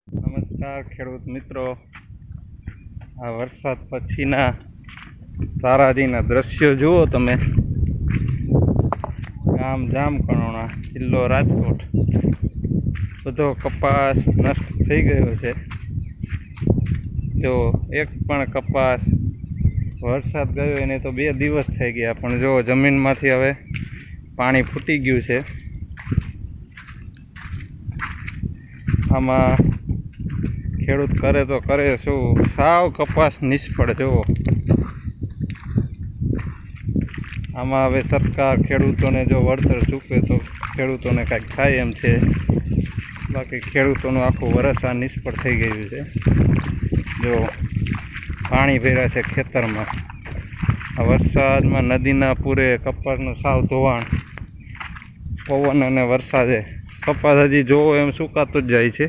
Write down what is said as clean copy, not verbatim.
નમસ્કાર ખેડૂત મિત્રો, આ વરસાદ પછીના તારાજીના દ્રશ્યો જુઓ તમે. ગામ જામકણોણા, જિલ્લો રાજકોટ. બધો કપાસ નષ્ટ થઈ ગયો છે. જો એક પણ કપાસ, વરસાદ ગયો એને તો 2 દિવસ થઈ ગયા, પણ જો જમીનમાંથી હવે પાણી ફૂટી ગયું છે. આમાં ખેડૂત કરે તો કરે શું, સાવ કપાસ નિષ્ફળ. જુઓ, આમાં હવે સરકાર ખેડૂતોને જો વળતર ચૂકવે તો ખેડૂતોને કાંઈક થાય એમ છે. બાકી ખેડૂતોનું આખું વરસ આ નિષ્ફળ થઈ ગયું છે. જો પાણી ભર્યા છે ખેતરમાં. આ વરસાદમાં નદીના પૂરે કપાસનું સાવ ધોવાણ. પવન અને વરસાદે કપાસ હજી જોવો એમ સુકાતો જ જાય છે.